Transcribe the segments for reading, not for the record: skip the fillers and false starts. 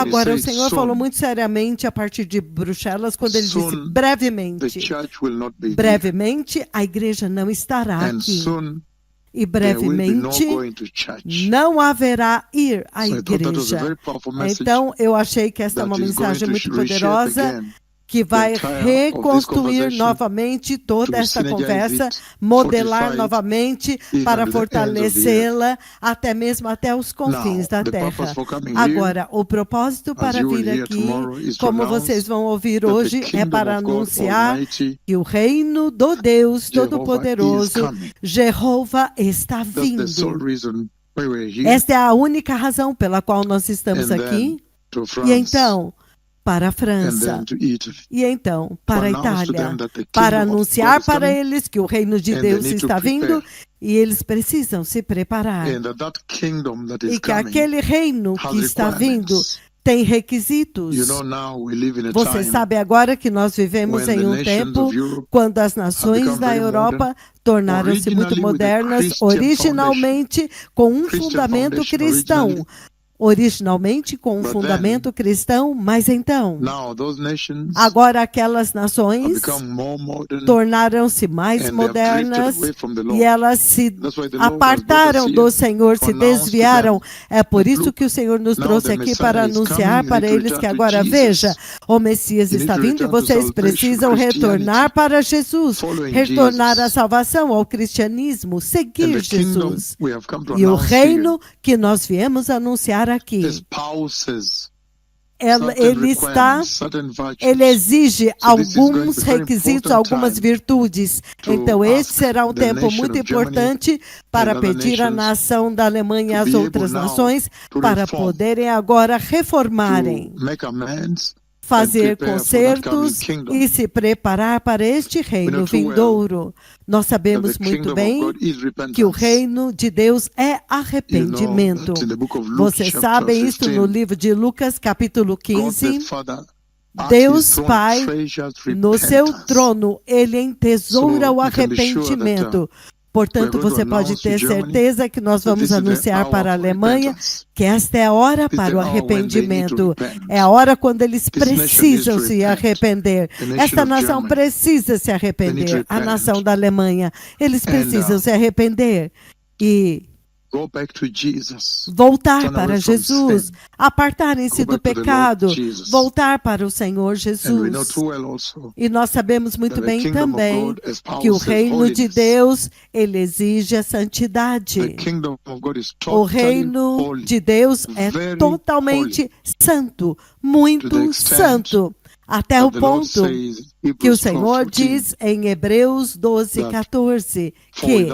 Agora, o Senhor falou muito seriamente a partir de Bruxelas, quando ele disse brevemente. Brevemente, a igreja não estará aqui. E brevemente não haverá ir à igreja. Então, eu achei que esta é uma mensagem muito poderosa, que vai reconstruir novamente toda esta conversa, modelar novamente para fortalecê-la até os confins da terra. Agora, o propósito para vir aqui, como vocês vão ouvir hoje, é para anunciar que o reino do Deus Todo-Poderoso, Jeová, está vindo. Esta é a única razão pela qual nós estamos aqui. E então, para a França, e então para a Itália, para anunciar para eles que o reino de Deus está vindo e eles precisam se preparar. E que aquele reino que está vindo tem requisitos. Você sabe agora que nós vivemos em um tempo quando as nações da Europa tornaram-se muito modernas, originalmente com um fundamento cristão. Originalmente com um fundamento cristão, mas então, agora aquelas nações tornaram-se mais modernas e elas se apartaram do Senhor, se desviaram. É por isso que o Senhor nos trouxe aqui para anunciar para eles que agora, veja, o Messias está vindo e vocês precisam retornar para Jesus, retornar à salvação, ao cristianismo, seguir Jesus. E o reino que nós viemos anunciar aqui, ele exige alguns requisitos, algumas virtudes. Então, este será um tempo muito importante para pedir à nação da Alemanha e às outras nações para poderem agora reformarem, fazer concertos e se preparar para este reino vindouro. Nós sabemos muito bem que o reino de Deus é arrependimento. Vocês sabem isso no livro de Lucas, capítulo 15. Deus Pai, no seu trono, ele entesoura o arrependimento. Portanto, você pode ter certeza que nós vamos anunciar para a Alemanha que esta é a hora para o arrependimento. É a hora quando eles precisam se arrepender. Esta nação precisa se arrepender. A nação da Alemanha, eles precisam se arrepender e voltar para Jesus, apartarem-se do pecado, voltar para o Senhor Jesus. E nós sabemos muito bem também que o reino de Deus, ele exige a santidade. O reino de Deus é totalmente santo, muito santo. Até o ponto que o Senhor diz em Hebreus 12:14 que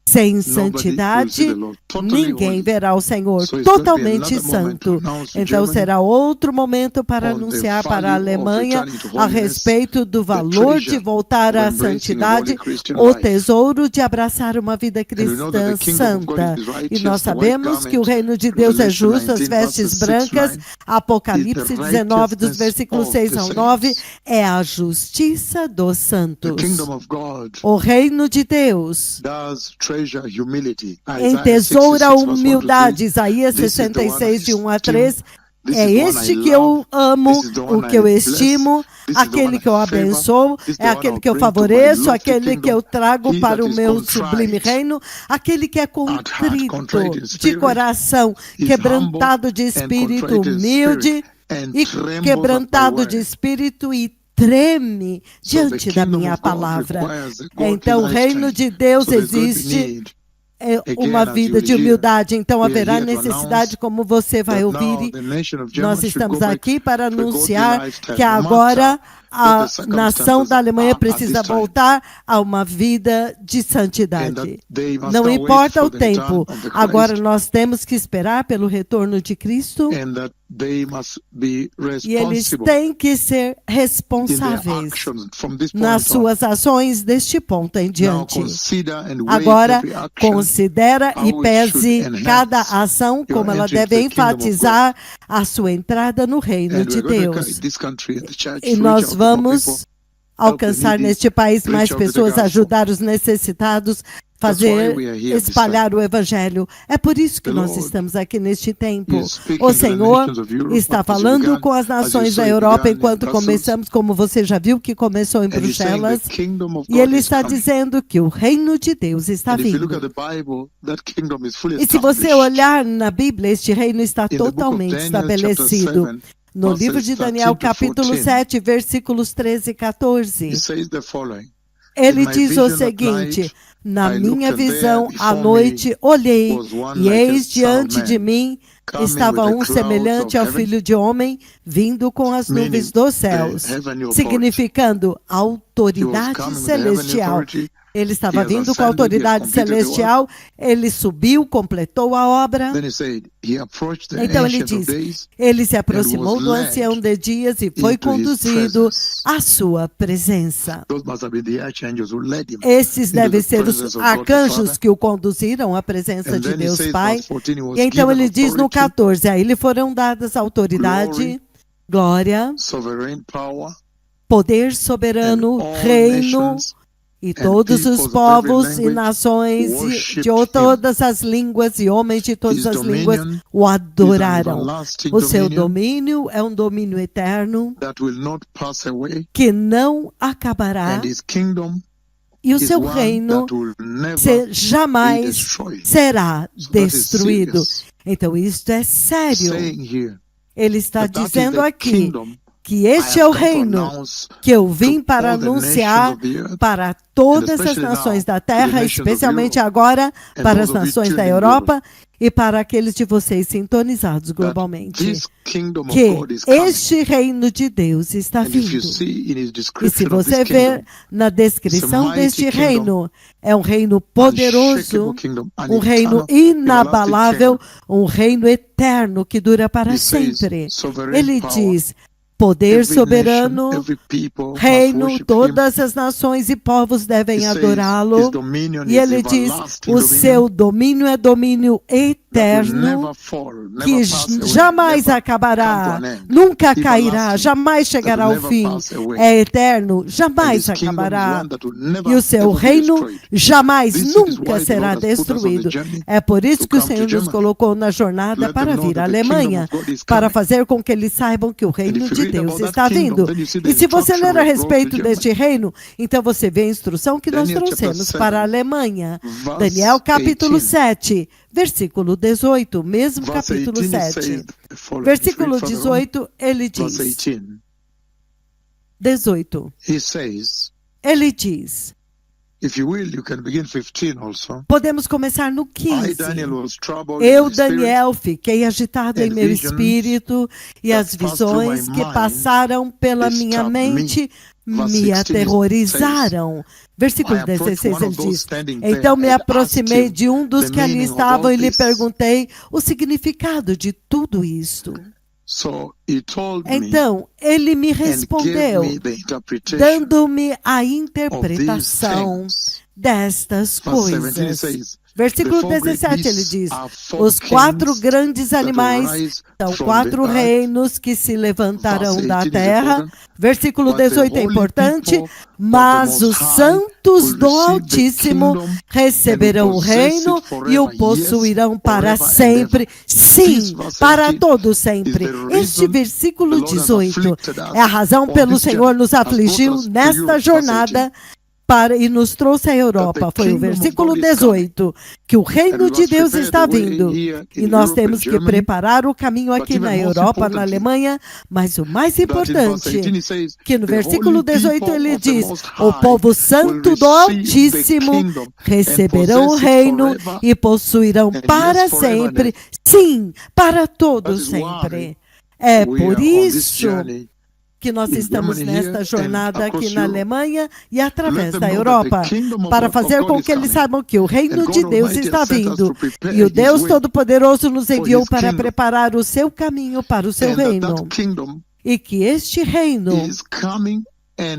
sem santidade, ninguém verá o Senhor, totalmente santo. Então será outro momento para anunciar para a Alemanha a respeito do valor de voltar à santidade, o tesouro de abraçar uma vida cristã santa. E nós sabemos que o reino de Deus é justo, as vestes brancas, Apocalipse 19, dos versículos 6 ao 9, é a justiça dos santos. O reino de Deus entesoura a humildade. Isaías 66, de 1 a 3. É este que eu amo, o que eu estimo, aquele que eu abençoo, é aquele que eu favoreço, aquele que eu trago para o meu sublime reino, aquele que é contrito de coração, quebrantado de espírito, humilde e quebrantado de espírito e treme diante da minha palavra. Então, o reino de Deus existe uma vida de humildade, então haverá necessidade, como você vai ouvir. Nós estamos aqui para anunciar que agora a nação da Alemanha precisa voltar a uma vida de santidade. Não importa o tempo, agora nós temos que esperar pelo retorno de Cristo. E eles têm que ser responsáveis nas suas ações deste ponto em diante. Agora, considera e pese cada ação como ela deve enfatizar a sua entrada no reino de Deus. E nós vamos alcançar neste país mais pessoas, ajudar os necessitados, espalhar o Evangelho. É por isso que nós estamos aqui neste tempo. O Senhor está falando com as nações da Europa enquanto começamos, como você já viu que começou em Bruxelas, e Ele está dizendo que o reino de Deus está vindo. E se você olhar na Bíblia, este reino está totalmente estabelecido. No livro de Daniel, capítulo 7, versículos 13 e 14, ele diz o seguinte: na minha visão, à noite, olhei, e eis diante de mim estava um semelhante ao Filho de Homem, vindo com as nuvens dos céus, significando autoridade celestial. Ele estava vindo com a autoridade celestial, ele subiu, completou a obra. Então ele diz, ele se aproximou do ancião de dias e foi conduzido à sua presença. Esses devem ser os arcanjos que o conduziram à presença de Deus Pai. E então ele diz no 14, a ele foram dadas autoridade, glória, poder soberano, reino, e todos os povos e nações de todas as línguas e homens de todas as línguas o adoraram. O seu domínio é um domínio eterno que não acabará, e o seu reino jamais será destruído. Então isto é sério. Ele está dizendo aqui que este é o reino que eu vim para anunciar para todas as nações da terra, especialmente agora para as nações da Europa e para aqueles de vocês sintonizados globalmente. Que este reino de Deus está vindo. E se você ver na descrição deste reino, é um reino poderoso, um reino inabalável, um reino eterno que dura para sempre. Ele diz: poder soberano, reino, todas as nações e povos devem adorá-lo. E ele diz, o seu domínio é domínio eterno, que jamais acabará, nunca cairá, jamais chegará ao fim. É eterno, jamais acabará. E o seu reino jamais, nunca será destruído. É por isso que o Senhor nos colocou na jornada para vir à Alemanha, para fazer com que eles saibam que o reino de Deus está vindo. E se você ler a respeito deste reino, então você vê a instrução que nós trouxemos para a Alemanha. Daniel capítulo 7, versículo 18, mesmo capítulo 7. Versículo 18, ele diz. 18. Ele diz. Podemos começar no 15. Eu, Daniel, fiquei agitado em meu espírito e as visões que passaram pela minha mente me aterrorizaram. Versículo 16, ele diz, então me aproximei de um dos que ali estavam e lhe perguntei o significado de tudo isto. Então, ele me respondeu, dando-me a interpretação destas coisas. Versículo 17, ele diz, os 4 grandes animais são 4 reinos que se levantarão da terra. Versículo 18 é importante, mas os santos do Altíssimo receberão o reino e o possuirão para sempre. Sim, para todo sempre. Este versículo 18 é a razão pelo Senhor nos afligiu nesta jornada e nos trouxe à Europa. Foi o versículo 18, que o reino de Deus está vindo. E nós temos que preparar o caminho aqui na Europa, na Alemanha, mas o mais importante, que no versículo 18 ele diz, o povo santo do Altíssimo receberão o reino e possuirão para sempre, sim, para todo sempre. É por isso que nós estamos nesta jornada aqui na Alemanha e através da Europa, para fazer com que eles saibam que o reino de Deus está vindo. E o Deus Todo-Poderoso nos enviou para preparar o seu caminho para o seu reino. E que este reino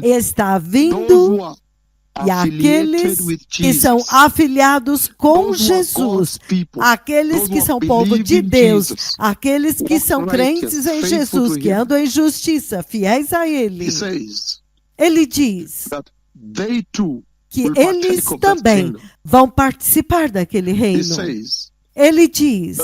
está vindo, e aqueles que são afiliados com Jesus, aqueles que são povo de Deus, aqueles que são crentes em Jesus, que andam em justiça, fiéis a Ele. Ele diz que eles também vão participar daquele reino. Ele diz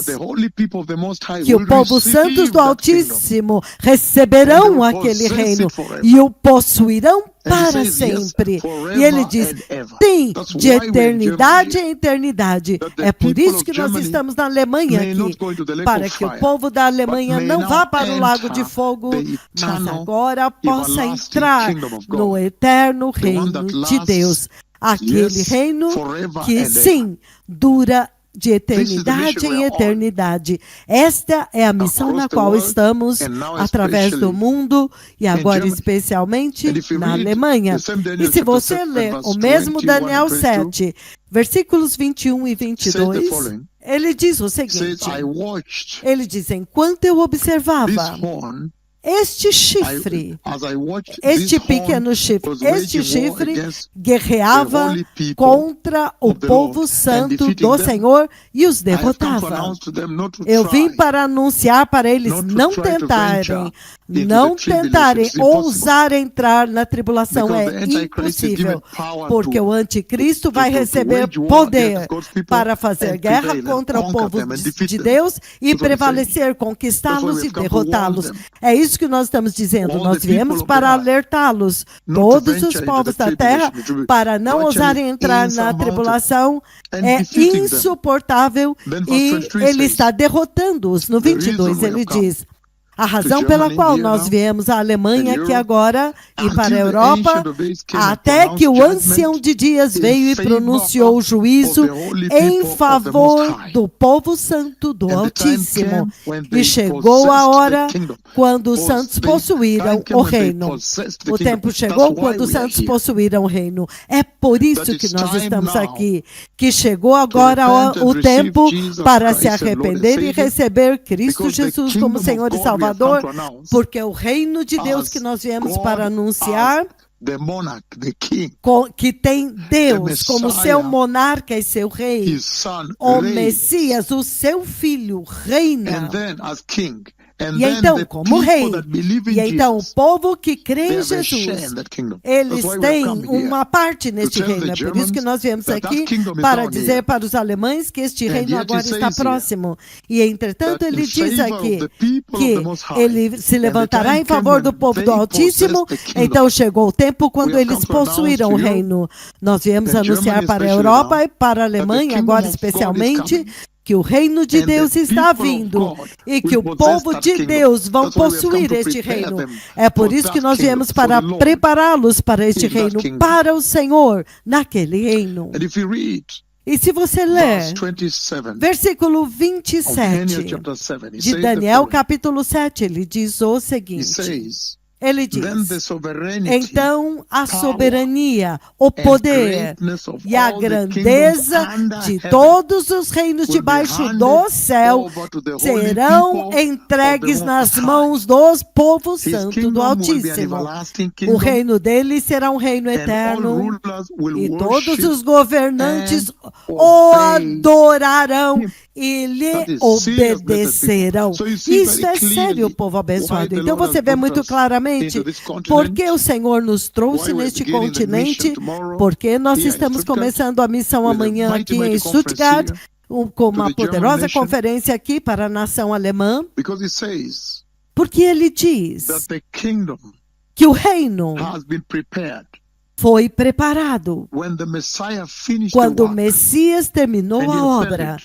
que o povo santos do Altíssimo receberão aquele reino e o possuirão para sempre. E ele diz, sim, de eternidade em eternidade. É por isso que nós estamos na Alemanha aqui, para que o povo da Alemanha não vá para o lago de fogo, mas agora possa entrar no eterno reino de Deus. Aquele reino que, sim, dura de eternidade em eternidade. Esta é a missão na qual estamos através do mundo e agora especialmente na Alemanha. E se você ler o mesmo Daniel 7, versículos 21 e 22, ele diz o seguinte, ele diz, enquanto eu observava este chifre, este pequeno chifre, este chifre guerreava contra o povo santo do Senhor e os derrotava. Eu vim para anunciar para eles não tentarem ousar entrar na tribulação. É impossível, porque o anticristo vai receber poder para fazer guerra contra o povo de Deus e prevalecer, conquistá-los e derrotá-los. É isso que nós estamos dizendo. Nós viemos para alertá-los, todos os povos da terra, para não ousarem entrar na tribulação. É insuportável e ele está derrotando-os. No 22 ele diz, a razão pela qual nós viemos à Alemanha aqui agora e para a Europa, até que o ancião de dias veio e pronunciou o juízo em favor do povo santo do Altíssimo. E chegou a hora quando os santos possuíram o reino. O tempo chegou quando os santos possuíram o reino. É por isso que nós estamos aqui, que chegou agora o tempo para se arrepender e receber Cristo Jesus como Senhor e Salvador, porque o reino de Deus que nós viemos para anunciar, que tem Deus como seu monarca e seu rei, o Messias, o seu filho, reina. E então, como rei, e então o povo que crê em Jesus, eles têm uma parte neste reino. É por isso que nós viemos aqui para dizer para os alemães que este reino agora está próximo. E entretanto ele diz aqui que ele se levantará em favor do povo do Altíssimo. Então chegou o tempo quando eles possuíram o reino. Nós viemos anunciar para a Europa e para a Alemanha, agora especialmente, que o reino de Deus está vindo e que o povo de Deus vão possuir este reino. É por isso que nós viemos para prepará-los para este reino, para o Senhor, naquele reino. E se você ler versículo 27 de Daniel capítulo 7, ele diz o seguinte. Ele diz, então a soberania, o poder e a grandeza de todos os reinos debaixo do céu serão entregues nas mãos dos povos santos do Altíssimo. O reino dele será um reino eterno e todos os governantes o adorarão e lhe obedecerão. Isso é sério, povo abençoado. Então você vê muito claramente porque o Senhor nos trouxe neste continente, porque nós estamos começando a missão amanhã aqui em Stuttgart, com uma poderosa conferência aqui para a nação alemã, porque ele diz que o reino foi preparado quando o Messias terminou a obra.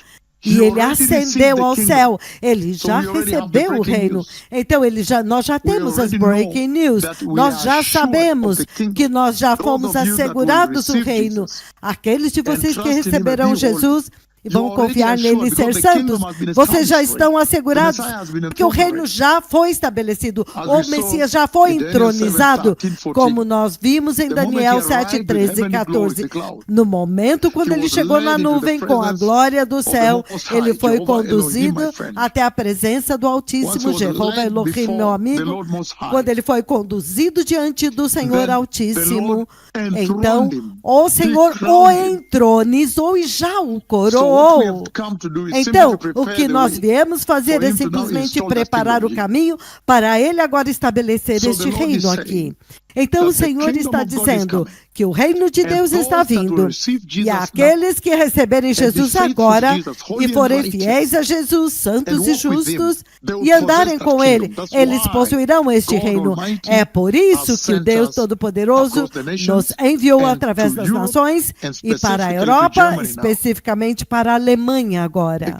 E ele ascendeu ao céu. Ele já recebeu o reino. Então nós já temos as breaking news. Nós já sabemos que nós já fomos assegurados o reino. Aqueles de vocês que receberão Jesus e vão confiar nele e ser santos, vocês já estão assegurados, porque o reino já foi estabelecido, o Messias já foi entronizado, como nós vimos em Daniel 7, 13 e 14. No momento quando ele chegou na nuvem com a glória do céu, ele foi conduzido até a presença do Altíssimo, Jeová Elohim, meu amigo. Quando ele foi conduzido diante do Senhor Altíssimo, então o Senhor o entronizou e já o coroou. Então, o que nós viemos fazer é simplesmente preparar o caminho para ele agora estabelecer este reino aqui. Então o Senhor está dizendo que o reino de Deus está vindo, e aqueles que receberem Jesus agora e forem fiéis a Jesus, santos e justos, e andarem com Ele, eles possuirão este reino. É por isso que o Deus Todo-Poderoso nos enviou através das nações e para a Europa, especificamente para a Alemanha agora.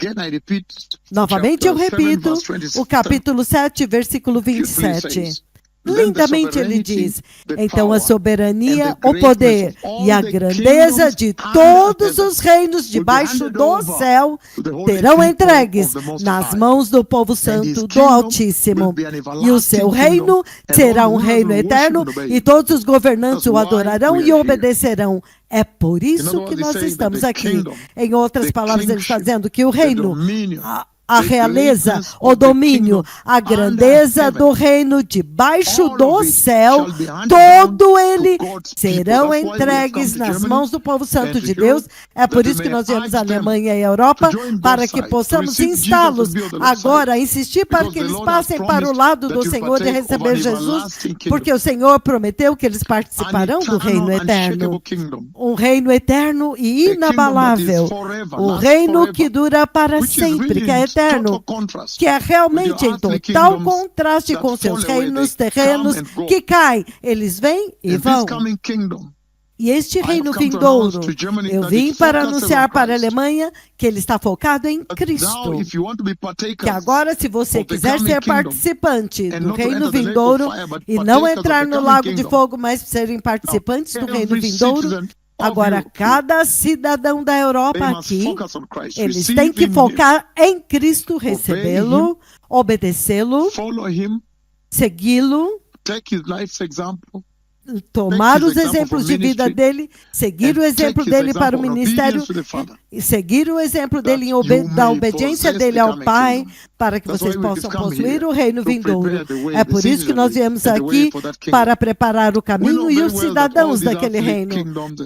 Novamente eu repito, o capítulo 7, versículo 27. Lindamente ele diz, então a soberania, o poder e a grandeza de todos os reinos debaixo do céu terão entregues nas mãos do povo santo do Altíssimo. E o seu reino será um reino eterno e todos os governantes o adorarão e obedecerão. É por isso que nós estamos aqui. Em outras palavras, ele está dizendo que o reino, a realeza, o domínio, a grandeza do reino debaixo do céu, todo ele serão entregues nas mãos do povo santo de Deus. É por isso que nós viemos à Alemanha e à Europa, para que possamos instá-los agora, insistir para que eles passem para o lado do Senhor e receber Jesus, porque o Senhor prometeu que eles participarão do reino eterno. Um reino eterno e inabalável. O reino que dura para sempre, que é eterno, que é realmente em total contraste com seus reinos terrenos que caem. Eles vêm e vão. E este reino vindouro, eu vim para anunciar para a Alemanha que ele está focado em Cristo. Que agora, se você quiser ser participante do reino vindouro e não entrar no lago de fogo, mas serem participantes do reino vindouro, agora, cada cidadão da Europa aqui, eles têm que focar em Cristo, recebê-lo, obedecê-lo, segui-lo, tomar os exemplos de vida dele, seguir o exemplo dele para o ministério, seguir o exemplo dele da obediência dele ao Pai, para que vocês possam possuir o reino vindouro. É por isso que nós viemos aqui para preparar o caminho e os cidadãos daquele reino.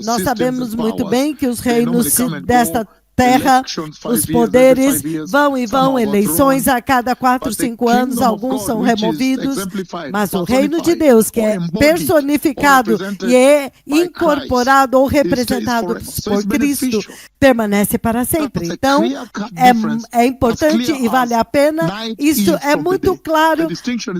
Nós sabemos muito bem que os reinos desta terra, os poderes vão e vão, eleições a cada 4, 5 anos, alguns são removidos, mas o reino de Deus, que é personificado e é incorporado ou representado por Cristo, permanece para sempre. Então, é importante e vale a pena, isso é muito claro,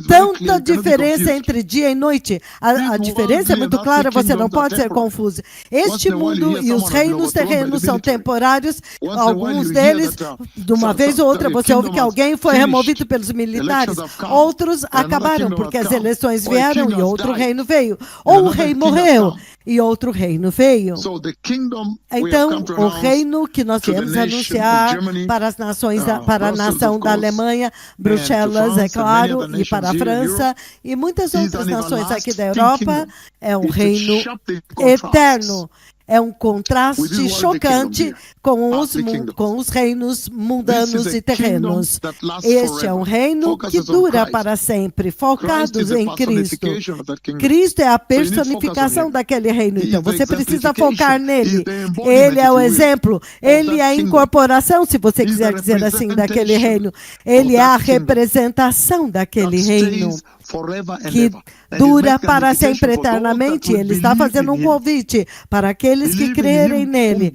tanta diferença entre dia e noite, a diferença é muito clara, você não pode ser confuso. Este mundo e os reinos terrenos são temporários. Alguns deles, de uma vez ou outra, você ouve que alguém foi removido pelos militares. Outros acabaram porque as eleições vieram e outro reino veio. Ou o rei morreu e outro reino veio. Então, o reino que nós viemos anunciar para as nações, para a nação da Alemanha, Bruxelas, é claro, e para a França e muitas outras nações aqui da Europa, é um reino eterno. É um contraste chocante com os reinos mundanos e terrenos. Este é um reino que dura para sempre, focados em Cristo. Cristo é a personificação daquele reino, então você precisa focar nele. Ele é o exemplo, ele é a incorporação, se você quiser dizer assim, daquele reino. Ele é a representação daquele reino que dura para sempre eternamente. Ele está fazendo um convite para aqueles que crerem nele,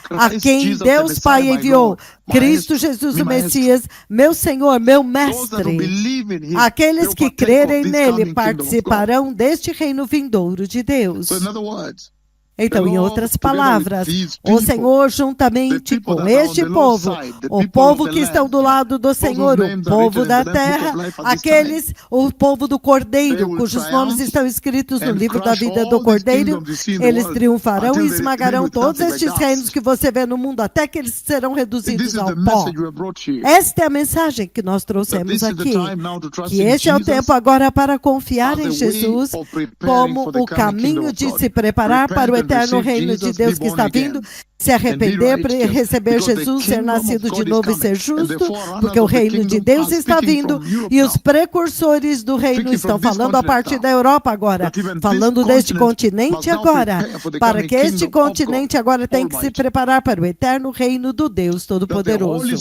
a quem Deus Pai enviou, Cristo Jesus o Messias, meu Senhor, meu Mestre. Aqueles que crerem nele participarão deste reino vindouro de Deus. Então, em outras palavras, o Senhor, juntamente com este povo, o povo que estão do lado do Senhor, o povo da terra, o povo do Cordeiro, cujos nomes estão escritos no livro da vida do Cordeiro, eles triunfarão e esmagarão todos estes reinos que você vê no mundo, até que eles serão reduzidos ao pó. Esta é a mensagem que nós trouxemos aqui, que este é o tempo agora para confiar em Jesus como o caminho de se preparar para o eterno reino de Deus que está vindo, se arrepender, receber Jesus, ser nascido de novo e ser justo, porque o reino de Deus está vindo e os precursores do reino estão falando a partir da Europa agora, falando deste continente agora, para que este continente agora tem que se preparar para o eterno reino do Deus Todo-Poderoso.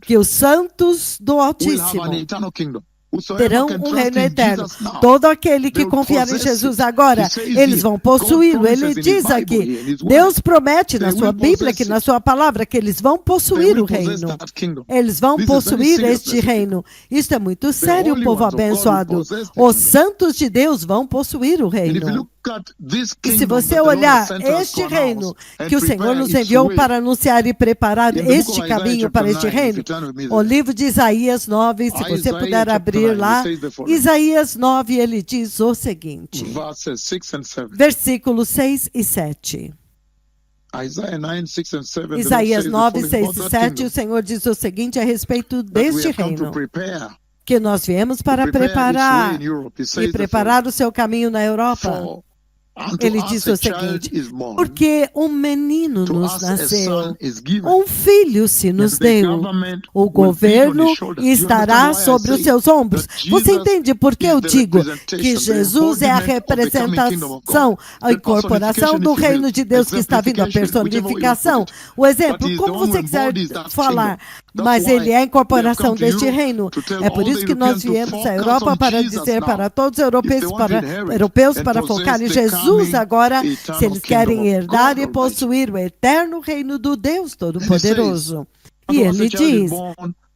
Que os santos do Altíssimo terão um reino eterno. Todo aquele que confiar em Jesus agora, eles vão possuí-lo. Ele diz aqui, Deus promete na sua Bíblia, que na sua palavra, que eles vão possuir o reino. Eles vão possuir este reino. Isso é muito sério, povo abençoado. Os santos de Deus vão possuir o reino. E se você olhar este reino que o Senhor nos enviou para anunciar e preparar este caminho para este reino, o livro de Isaías 9, se você puder abrir lá, Isaías 9, ele diz o seguinte, versículos 6 e 7. Isaías 9, 6 e 7, o Senhor diz o seguinte a respeito deste reino, que nós viemos para preparar e preparar o seu caminho na Europa. Ele diz o seguinte, porque um menino nos nasceu, um filho se nos deu, o governo estará sobre os seus ombros. Você entende por que eu digo que Jesus é a representação, a incorporação do reino de Deus que está vindo, a personificação? O exemplo, como você quiser falar, mas ele é a incorporação deste reino. É por isso que nós viemos à Europa para dizer para todos os europeus para focar em Jesus agora, se eles querem herdar e possuir o eterno reino do Deus Todo-Poderoso. E ele diz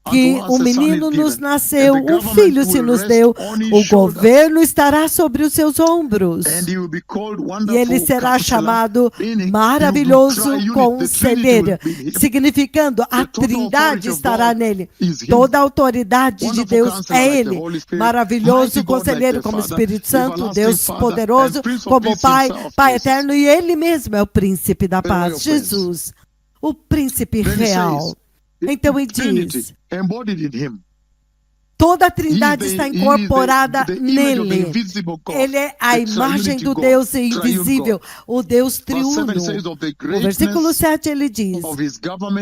que um menino nos nasceu, um filho se nos deu, o governo estará sobre os seus ombros. E ele será chamado Maravilhoso Conselheiro, significando a Trindade estará nele. Toda a autoridade de Deus é ele. Maravilhoso Conselheiro como Espírito Santo, Deus poderoso como Pai, Pai eterno, e ele mesmo é o príncipe da paz, Jesus, o príncipe real. Então ele diz, toda a Trindade está incorporada nele. Ele é a imagem do Deus invisível, o Deus triuno. No versículo 7 ele diz,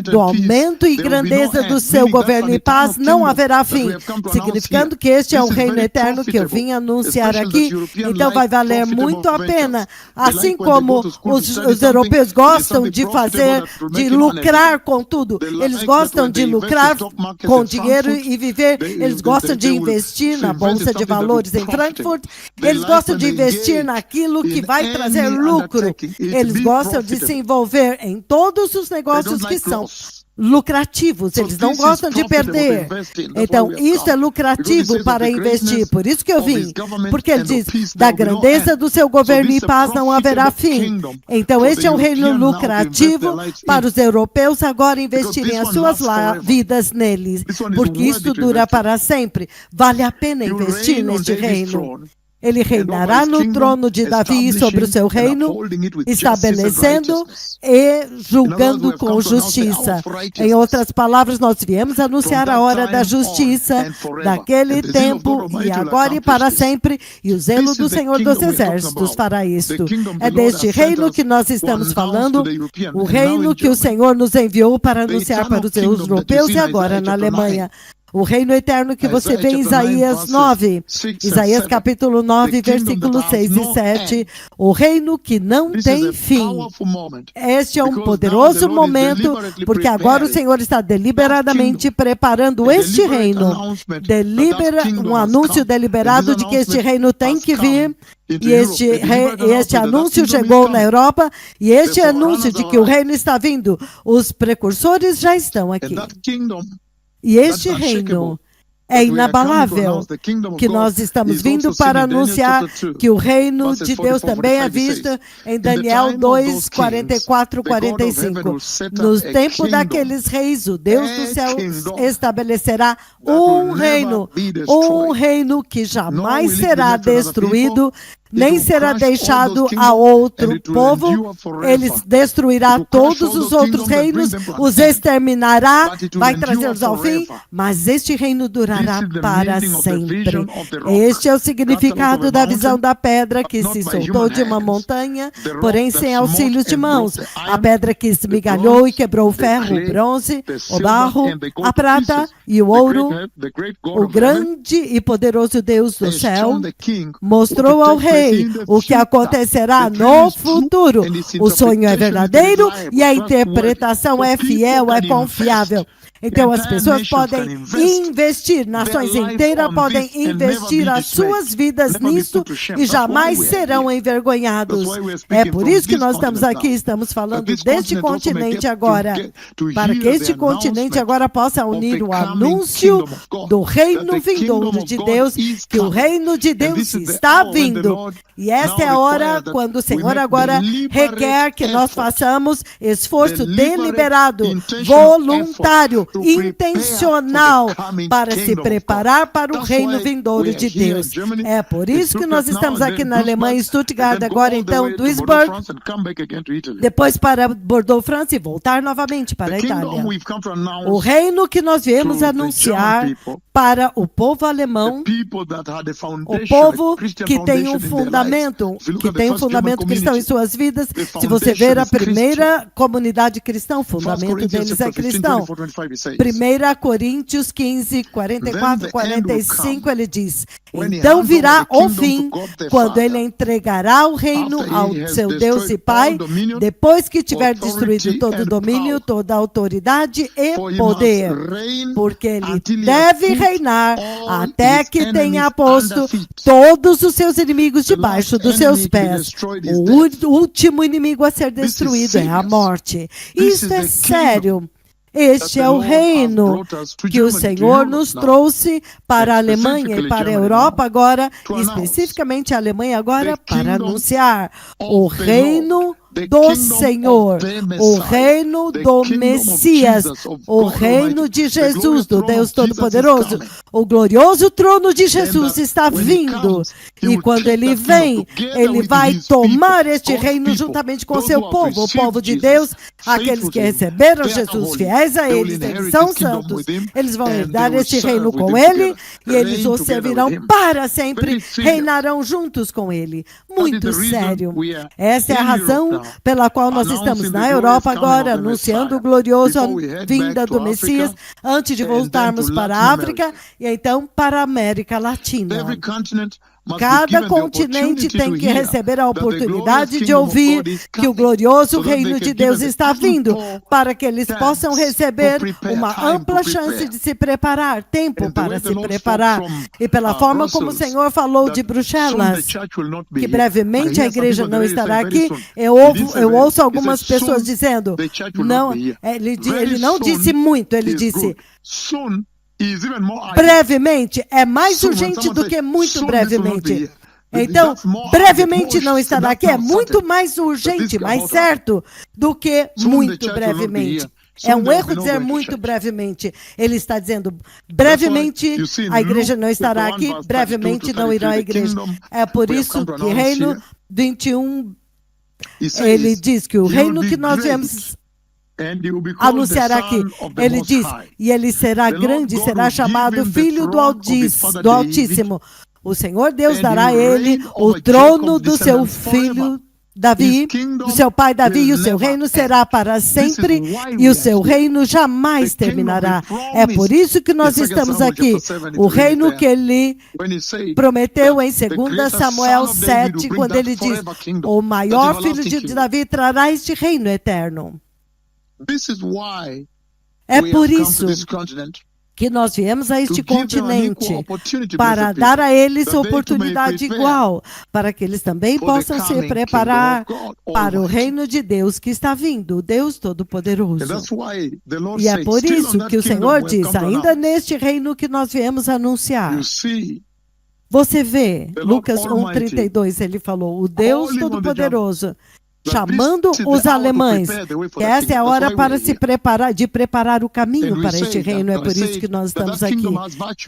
do aumento e grandeza do seu governo e paz não haverá fim, significando que este é o reino eterno que eu vim anunciar aqui. Então vai valer muito a pena, assim como os europeus gostam de fazer, de lucrar com tudo. Eles gostam de lucrar com dinheiro e viver, eles gostam de investir na Bolsa de Valores em Frankfurt, eles gostam de investir naquilo que vai trazer lucro, eles gostam de se envolver em todos os negócios que são lucrativos, eles não gostam de perder. Então, isso é lucrativo para investir. Por isso que eu vim. Porque ele diz, da grandeza do seu governo e paz não haverá fim. Então, este é um reino lucrativo para os europeus agora investirem as suas vidas neles. Porque isso dura para sempre. Vale a pena investir neste reino. Ele reinará no trono de Davi sobre o seu reino, estabelecendo e julgando com justiça. Em outras palavras, nós viemos anunciar a hora da justiça, daquele tempo e agora e para sempre, e o zelo do Senhor dos Exércitos fará isto. É deste reino que nós estamos falando, o reino que o Senhor nos enviou para anunciar para os europeus e agora na Alemanha. O reino eterno que você vê em Isaías 9, Isaías capítulo 9, versículos 6 e 7, o reino que não tem fim. Este é um poderoso momento, porque agora o Senhor está deliberadamente preparando este reino. Um anúncio deliberado de que este reino tem que vir. E este anúncio chegou na Europa, e este anúncio de que o reino está vindo, os precursores já estão aqui. E este reino é inabalável, que nós estamos vindo para anunciar que o reino de Deus também é visto em Daniel 2, 44, 45. No tempo daqueles reis, o Deus do céu estabelecerá um reino que jamais será destruído, nem será deixado a outro povo. Ele destruirá todos os outros reinos, os exterminará, vai trazê-los ao fim, mas este reino durará para sempre. Este é o significado da visão da pedra que se soltou de uma montanha, porém sem auxílios de mãos. A pedra que esmigalhou e quebrou o ferro, o bronze, o barro, a prata e o ouro. O grande e poderoso Deus do céu mostrou ao rei o que acontecerá no futuro. O sonho é verdadeiro e a interpretação é fiel, é confiável. Então as pessoas podem investir, nações inteiras podem investir as suas vidas nisso e jamais serão envergonhados. É por isso que nós estamos aqui, estamos falando deste continente agora, para que este continente agora possa unir o anúncio do reino vindouro de Deus, que o reino de Deus está vindo. E esta é a hora quando o Senhor agora requer que nós façamos esforço deliberado, voluntário, intencional, para se preparar para o reino vindouro de Deus. É por isso que nós estamos aqui na Alemanha, em Stuttgart, agora então Duisburg, depois para Bordeaux, França, e voltar novamente para a Itália. O reino que nós viemos anunciar para o povo alemão, o povo que tem um fundamento, cristão em suas vidas. Se você ver a primeira comunidade cristã, o fundamento deles é cristão. 1 Coríntios 15, 44, 45, ele diz: então virá o fim, quando ele entregará o reino ao seu Deus e Pai, depois que tiver destruído todo o domínio, toda a autoridade e poder, porque ele deve reinar até que tenha posto todos os seus inimigos debaixo dos seus pés. O último inimigo a ser destruído é a morte. Isso é sério. Este é o reino que o Senhor nos trouxe para a Alemanha e para a Europa agora, especificamente a Alemanha agora, para anunciar o reino do Senhor, o reino do Messias, o reino de Jesus, do Deus Todo-Poderoso. O glorioso trono de Jesus está vindo, e quando ele vem, ele vai tomar este reino juntamente com o seu povo, o povo de Deus, aqueles que receberam Jesus, fiéis a eles são santos. Eles vão herdar este reino com ele, e eles o servirão para sempre, reinarão juntos com ele. Muito sério. Essa é a razão pela qual nós estamos na Europa agora, anunciando o glorioso vinda do Messias, antes de voltarmos para a África e então para a América Latina. Cada continente tem que receber a oportunidade de ouvir que o glorioso reino de Deus está vindo, para que eles possam receber uma ampla chance de se preparar, tempo para se preparar. E pela forma como o Senhor falou de Bruxelas, que brevemente a igreja não estará aqui, eu ouço algumas pessoas dizendo, não, ele não disse muito, ele disse brevemente, é mais urgente do que muito brevemente. Então, brevemente não estará aqui, é muito mais urgente, mais certo do que muito brevemente. É um erro dizer muito brevemente. Ele está dizendo, brevemente a igreja não estará aqui, brevemente não irá à igreja. É por isso que Reino 21, ele diz que o reino que nós vemos anunciar aqui, ele diz, e ele será grande, será chamado Filho do Altíssimo. O Senhor Deus dará a ele o trono do seu filho Davi, do seu pai Davi, e o seu reino será para sempre, e o seu reino jamais terminará. É por isso que nós estamos aqui. O reino que ele prometeu em 2 Samuel 7, quando ele diz, o maior filho de Davi trará este reino eterno. É por isso que nós viemos a este continente, para dar a eles oportunidade igual, para que eles também possam se preparar para o reino de Deus que está vindo, o Deus Todo-Poderoso. E é por isso que o Senhor diz, ainda neste reino que nós viemos anunciar, você vê, Lucas 1:32, ele falou, o Deus Todo-Poderoso, chamando os alemães, que essa é a hora para se preparar, de preparar o caminho para este reino, é por isso que nós estamos aqui.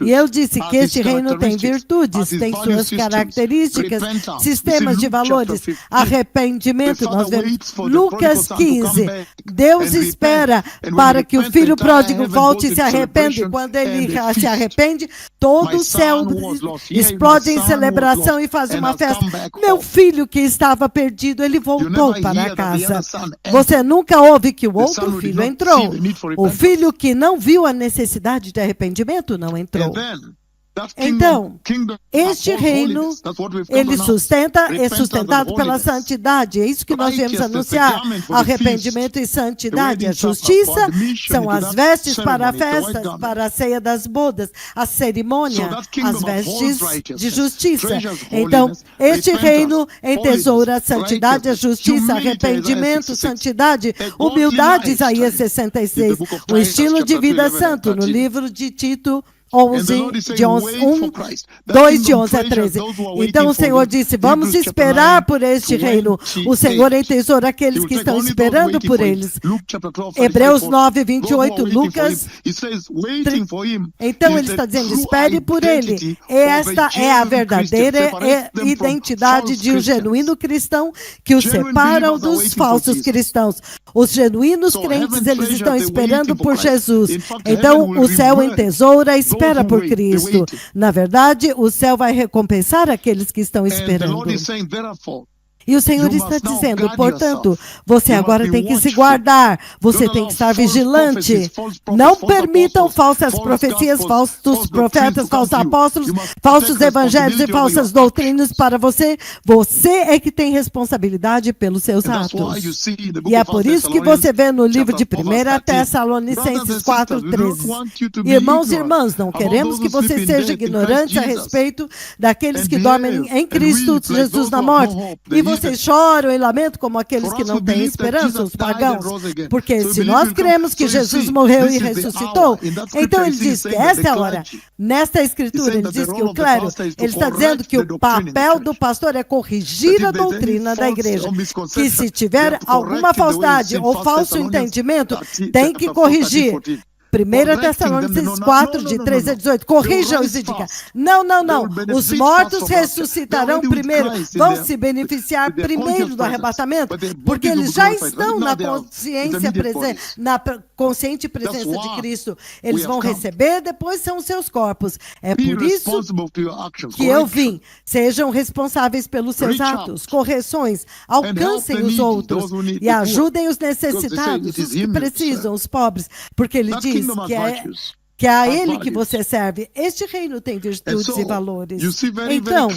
E eu disse que este reino tem virtudes, tem suas características, sistemas de valores, arrependimento, nós vemos Lucas 15, Deus espera para que o filho pródigo volte e se arrependa, e quando ele se arrepende, todo o céu explode em celebração e faz uma festa. Meu filho que estava perdido, ele voltou para casa. Você nunca ouve que o outro filho entrou. O filho que não viu a necessidade de arrependimento não entrou. Então, este reino, ele é sustentado pela santidade. É isso que nós viemos anunciar. Arrependimento e santidade. A justiça são as vestes para a festa, para a ceia das bodas. A cerimônia, as vestes de justiça. Então, este reino entesoura a santidade, a justiça, arrependimento, santidade, humildade, Isaías 66. O estilo de vida santo, no livro de Tito 2 de 11 a 13. Então o Senhor disse, vamos esperar por este reino. O Senhor entesoura aqueles que estão esperando por eles. Hebreus 9, 28, Lucas. Então ele está dizendo, espere por ele. Esta é a verdadeira identidade de um genuíno cristão que os separam dos falsos cristãos. Os genuínos crentes, eles estão esperando por Jesus. Então o céu entesoura, espera por Cristo. Na verdade, o céu vai recompensar aqueles que estão esperando. E o Senhor está dizendo, portanto, você agora tem que se guardar, você tem que estar vigilante. Não permitam falsas profecias, falsos profetas, falsos apóstolos, falsos evangelhos e falsas doutrinas para você. Você é que tem responsabilidade pelos seus atos. E é por isso que você vê no livro de 1 Tessalonicenses 4:13. Irmãos e irmãs, não queremos que você seja ignorante a respeito daqueles que dormem em Cristo Jesus na morte. E vocês choram e lamentam como aqueles que não têm esperança, os pagãos. Porque se nós cremos que Jesus morreu e ressuscitou, então ele diz que esta é a hora. Nesta escritura, ele diz que o clero, ele está dizendo que o papel do pastor é corrigir a doutrina da igreja. Que se tiver alguma falsidade ou falso entendimento, tem que corrigir. 1 Tessalonicenses 4, de 13 a 18. Corrija-os e diga, não. Os mortos ressuscitarão primeiro, vão se beneficiar primeiro do arrebatamento, porque eles já estão na consciência presente, na consciente presença de Cristo. Eles vão receber, depois são os seus corpos. É por isso que eu vim. Sejam responsáveis pelos seus atos, correções, alcancem os outros e ajudem os necessitados, os que precisam, os pobres, porque ele diz que é a ele que você serve. Este reino tem virtudes e valores. Então,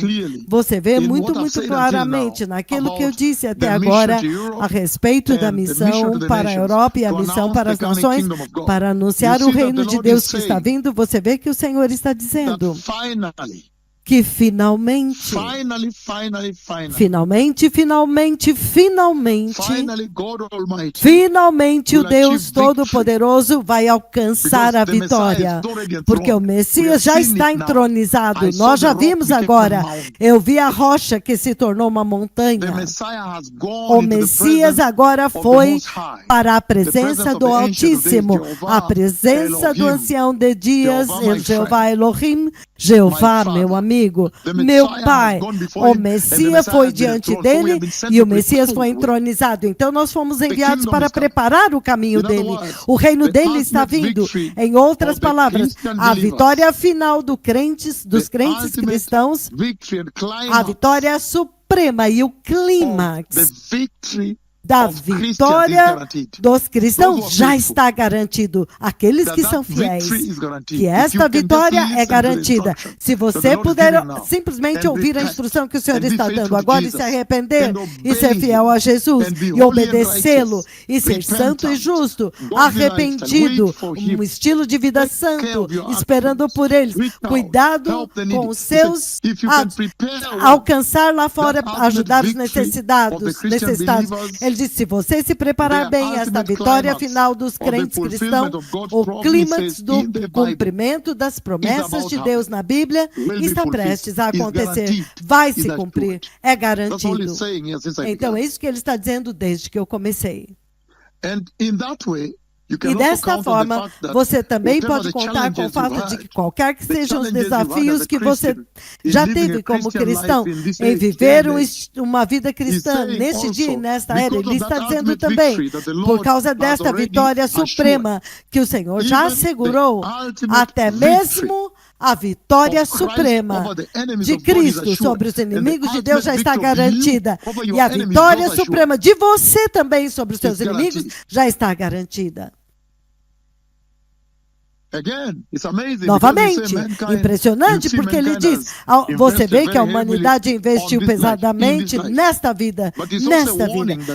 você vê muito claramente naquilo que eu disse até agora a respeito da missão para a Europa e a missão para as nações, para anunciar o reino de Deus que está vindo. Você vê que o Senhor está dizendo que finalmente o Deus Todo-Poderoso vai alcançar a vitória, porque o Messias já está entronizado. Nós já vimos agora, eu vi a rocha que se tornou uma montanha. O Messias agora foi para a presença do Altíssimo, a presença do Ancião de Dias, Jeová Elohim, Jeová, meu amigo, meu pai. O Messias foi diante dele e o Messias foi entronizado. Então nós fomos enviados para preparar o caminho dele. O reino dele está vindo. Em outras palavras, a vitória final dos crentes cristãos, a vitória suprema e o clímax da vitória dos cristãos já está garantido. Aqueles que são fiéis, que esta vitória é garantida. Se você puder simplesmente ouvir a instrução que o Senhor está dando agora e se arrepender e ser fiel a Jesus e obedecê-lo e ser santo e justo, arrependido, um estilo de vida santo, esperando por eles, cuidado com os seus, alcançar lá fora, ajudar os necessitados. Ele disse, se você se preparar bem, esta vitória final dos crentes cristãos, o clímax do cumprimento das promessas de Deus na Bíblia está prestes a acontecer. Vai se cumprir. É garantido. Então, é isso que ele está dizendo desde que eu comecei. E desta forma, você também pode contar com o fato de que qualquer que sejam os desafios que você já teve como cristão em viver uma vida cristã neste dia e nesta era, ele está dizendo também, por causa desta vitória suprema que o Senhor já assegurou, até mesmo a vitória suprema de Cristo sobre os inimigos de Deus já está garantida. E a vitória suprema de você também sobre os seus inimigos já está garantida. Novamente, impressionante, porque ele diz, você vê que a humanidade investiu pesadamente nesta vida,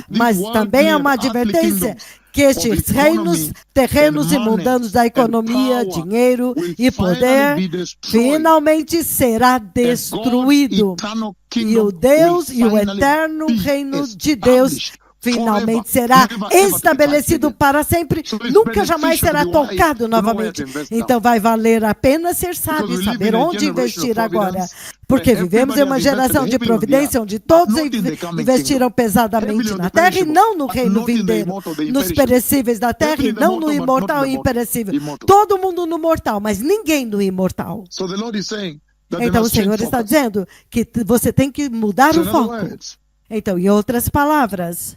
mas também é uma advertência que estes reinos terrenos e mundanos da economia, dinheiro e poder finalmente será destruído. E o Deus e o eterno reino de Deus finalmente será estabelecido para sempre, nunca jamais será tocado novamente. Então vai valer a pena ser sábio e saber onde investir agora, porque vivemos em uma geração de providência onde todos investiram pesadamente na terra e não no reino vindouro, nos perecíveis da terra e não no imortal e imperecível. Todo mundo no mortal, mas ninguém no imortal. Então o Senhor está dizendo que você tem que mudar o foco. Então, em outras palavras,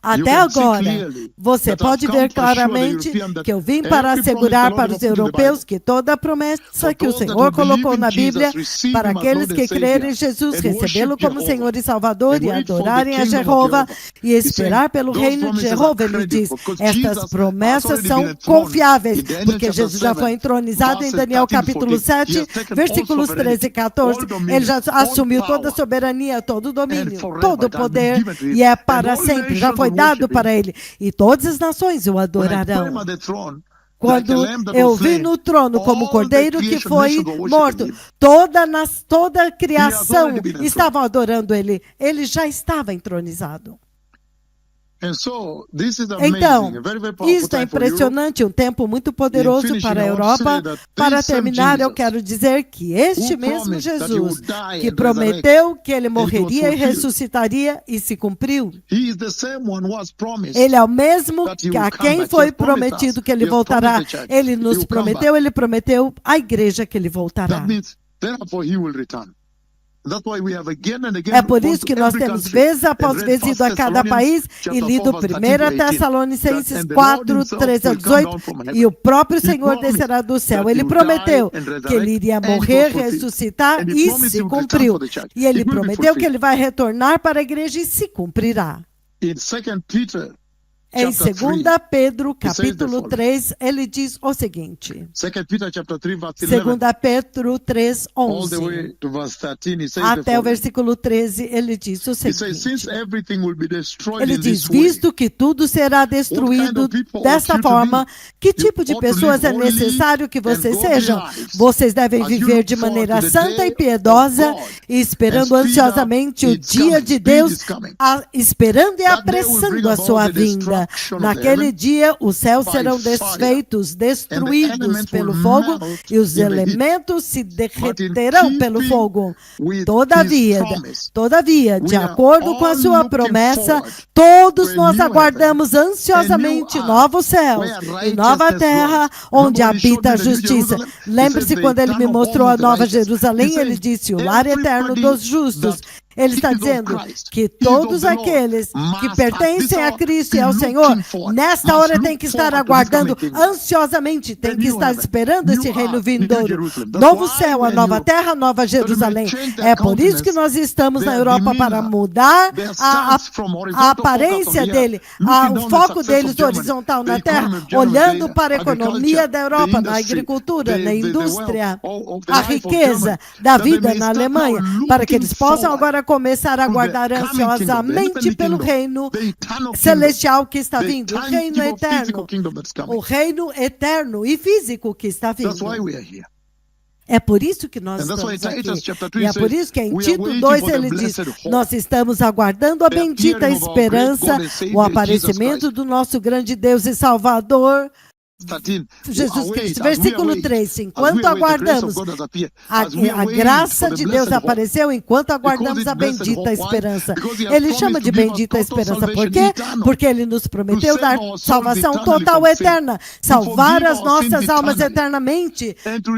até agora, você pode ver claramente que eu vim para assegurar para os europeus que toda a promessa que o Senhor colocou na Bíblia, para aqueles que crerem em Jesus, recebê-lo como Senhor e Salvador e adorarem a Jeová e esperar pelo reino de Jeová, ele diz, estas promessas são confiáveis, porque Jesus já foi entronizado em Daniel capítulo 7, versículos 13 e 14, ele já assumiu toda a soberania, todo o domínio, todo o poder, e é para sempre, já foi dado para ele, e todas as nações o adorarão. Quando eu vi no trono como o cordeiro que foi morto, toda a criação estava adorando ele, ele já estava entronizado. Então, isto é impressionante, um tempo muito poderoso para a Europa. Para terminar, eu quero dizer que este mesmo Jesus, que prometeu que ele morreria e ressuscitaria, e se cumpriu. Ele é o mesmo a quem foi prometido que ele voltará. Ele nos prometeu, ele prometeu à igreja que ele voltará. É por isso que nós temos vez após vez ido a cada país e lido 1 Tessalonicenses 4, 13 a 18, e o próprio Senhor descerá do céu. Ele prometeu que ele iria morrer, ressuscitar, e se cumpriu. E ele prometeu que ele vai retornar para a igreja e se cumprirá. Em 2 Pedro, capítulo 3, ele diz o seguinte. 2 Pedro 3, 11. Até o versículo 13, ele diz o seguinte. Ele diz, visto que tudo será destruído desta forma, que tipo de pessoas é necessário que vocês sejam? Vocês devem viver de maneira santa e piedosa, esperando ansiosamente o dia de Deus, esperando e apressando a sua vinda. Naquele dia, os céus serão desfeitos, destruídos pelo fogo, e os elementos se derreterão pelo fogo. Todavia, de acordo com a sua promessa, todos nós aguardamos ansiosamente novos céus e nova terra, onde habita a justiça. Lembre-se quando ele me mostrou a Nova Jerusalém, ele disse, o lar eterno dos justos. Ele está dizendo que todos aqueles que pertencem a Cristo e ao Senhor, nesta hora tem que estar aguardando ansiosamente, tem que estar esperando esse reino vindouro. Novo céu, a nova terra, a nova Jerusalém. É por isso que nós estamos na Europa, para mudar a aparência dele, o foco deles horizontal na terra, olhando para a economia da Europa, na agricultura, na indústria, a riqueza da vida na Alemanha, para que eles possam agora começar a aguardar ansiosamente pelo reino celestial que está vindo, o reino eterno e físico que está vindo. É por isso que nós estamos aqui. E é por isso que em Tito 2 ele diz, nós estamos aguardando a bendita esperança, o aparecimento do nosso grande Deus e Salvador, Jesus Cristo. Versículo 3, enquanto aguardamos, a graça de Deus apareceu enquanto aguardamos a bendita esperança. Ele chama de bendita esperança, por quê? Porque ele nos prometeu dar salvação total eterna, salvar as nossas almas eternamente,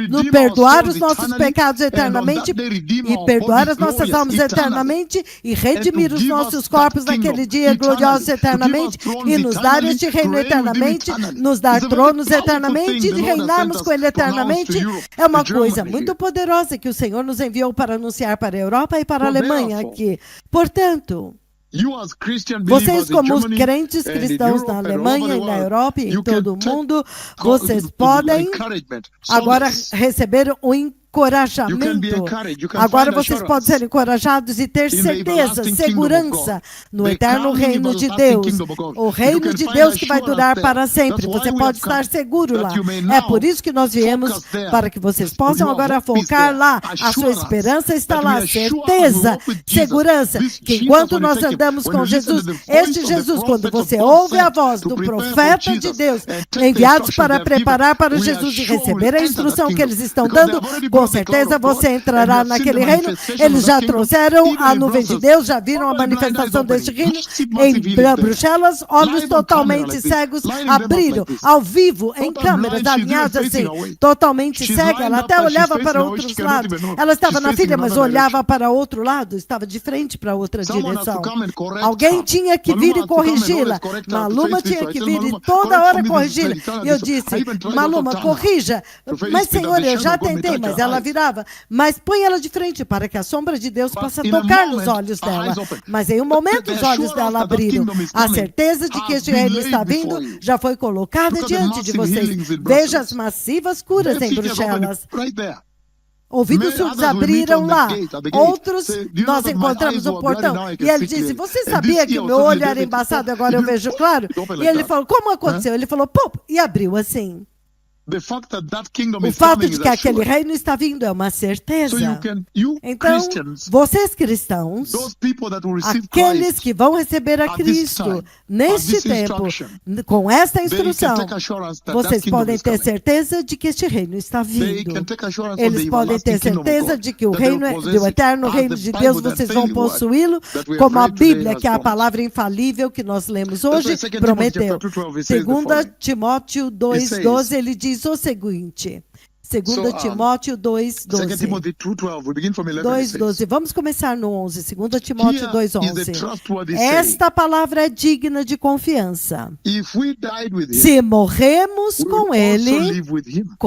nos perdoar os nossos pecados eternamente, e perdoar as nossas almas eternamente, e redimir os nossos corpos naquele dia glorioso eternamente, e nos dar este reino eternamente, nos dar tronos eternamente e de reinarmos com ele eternamente. É uma coisa muito poderosa que o Senhor nos enviou para anunciar para a Europa e para a Alemanha aqui. Portanto, Vocês, como os crentes cristãos na Alemanha e na Europa e em todo o mundo, vocês podem agora receber o encorajamento. Agora vocês podem ser encorajados e ter certeza, segurança no eterno reino de Deus. O reino de Deus que vai durar para sempre. Você pode estar seguro lá. É por isso que nós viemos, para que vocês possam agora focar lá. A sua esperança está lá. Certeza, segurança, que enquanto nós andamos com Jesus, este Jesus, quando você ouve a voz do profeta de Deus, enviados para preparar para Jesus e receber a instrução que eles estão dando, com certeza você entrará naquele reino. Eles já trouxeram a nuvem de Deus, já viram a manifestação deste reino em Bruxelas. Olhos totalmente cegos abriram, ao vivo, em câmeras alinhadas assim, totalmente cega. Ela até olhava para outros lados. Ela estava na filha, mas olhava para outro lado, estava de frente para outra direção. Alguém tinha que vir e corrigi-la. Maluma tinha que vir e toda hora corrigi-la. E eu disse, Maluma, corrija. Mas, Senhor, eu já tentei, mas ela virava. Mas põe ela de frente para que a sombra de Deus possa tocar nos olhos dela. Mas em um momento os olhos dela abriram. A certeza de que este reino está vindo já foi colocada diante de vocês. Veja as massivas curas em Bruxelas. Ouvidos surdos abriram lá. Outros, nós encontramos no portão. E ele disse, você sabia que o meu olho era embaçado e agora eu vejo claro? E ele falou, como aconteceu? Ele falou, pop, e abriu assim. O fato de que aquele reino está vindo é uma certeza. Então, vocês cristãos, aqueles que vão receber a Cristo neste tempo, com esta instrução, vocês podem ter certeza de que este reino está vindo. Eles podem ter certeza de que o reino, do eterno reino de Deus, vocês vão possuí-lo, como a Bíblia, que é a palavra infalível que nós lemos hoje, prometeu. 2 Timóteo 2,12, ele diz o seguinte, 2 Timóteo 2,12. Vamos começar no 11, 2 Timóteo 2,11. Esta palavra é digna de confiança. Se morremos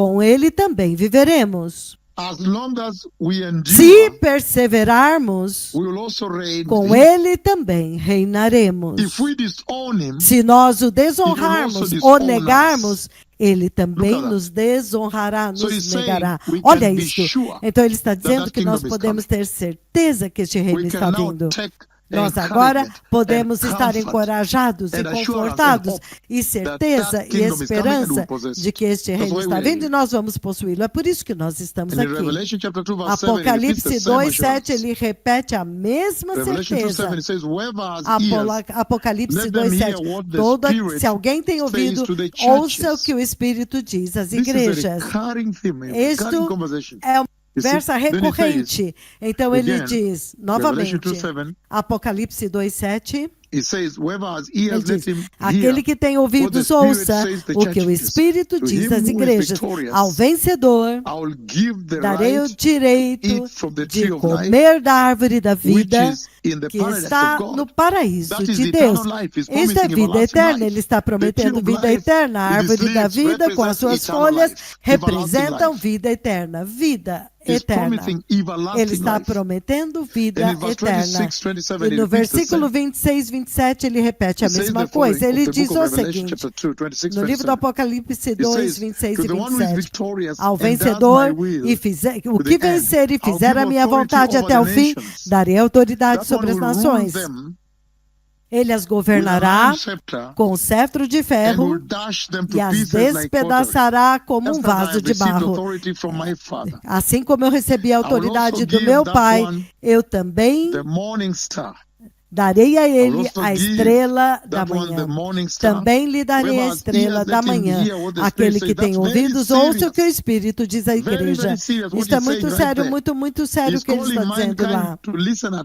com ele também viveremos. Se perseverarmos, com ele também reinaremos. Se nós o desonrarmos ou negarmos, ele também nos desonrará, nos negará. Olha isso. Então ele está dizendo que nós podemos ter certeza que este reino está vindo. Nós agora podemos estar encorajados e confortados e certeza e esperança de que este reino está vindo e nós vamos possuí-lo. É por isso que nós estamos aqui. Apocalipse 2,7, ele repete a mesma certeza. Apocalipse 2,7. Se alguém tem ouvido, ouça o que o Espírito diz às igrejas. Isto é uma conversa recorrente. Então ele diz, novamente, Apocalipse 2,7, ele diz, aquele que tem ouvidos ouça o que o Espírito diz às igrejas. Ao vencedor darei o direito de comer da árvore da vida que está no paraíso de Deus. Isso é vida eterna. Ele está prometendo vida eterna. A árvore da vida, com as suas folhas, representam vida eterna. Vida eterna. Ele está prometendo vida eterna. E no versículo 26, 27, ele repete a mesma coisa. Ele diz o seguinte, no livro do Apocalipse 2, 26 e 27, ao vencedor, o que vencer e fizer a minha vontade até o fim, darei autoridade sobre as nações. Ele as governará com cetro de ferro e as despedaçará como um vaso de barro. Assim como eu recebi a autoridade do meu Pai, eu também darei a ele a estrela da manhã. Também lhe darei a estrela da manhã. Aquele que tem ouvidos, ouça o que o Espírito diz à igreja. Isso é muito sério, muito sério o que ele está dizendo lá.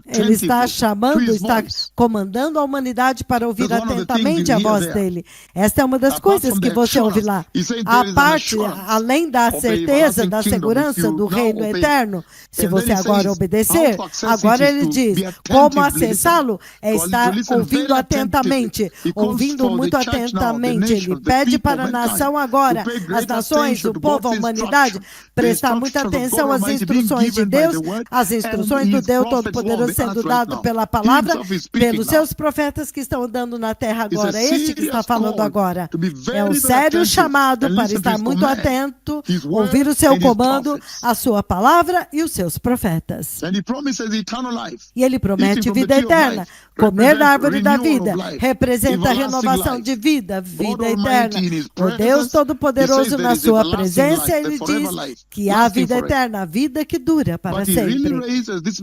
Ele está chamando, está comandando a humanidade para ouvir atentamente a voz dele. Esta é uma das coisas que você ouve lá. A parte, além da certeza, da segurança do reino eterno, se você agora obedecer, agora ele diz, como acessá-lo? é estar ouvindo atentamente, ouvindo muito atentamente. Ele pede para a nação agora, as nações, o povo, a humanidade, prestar muita atenção às instruções de Deus, as instruções do Deus Todo-Poderoso sendo dado pela palavra, pelos seus profetas que estão andando na terra agora. Este que está falando agora é um sério chamado para estar muito atento, ouvir o seu comando, a sua palavra e os seus profetas. E ele promete vida eterna. Comer da árvore da vida representa a renovação de vida, vida eterna. O Deus Todo-Poderoso na sua presença, ele diz que há vida eterna, a vida que dura para sempre.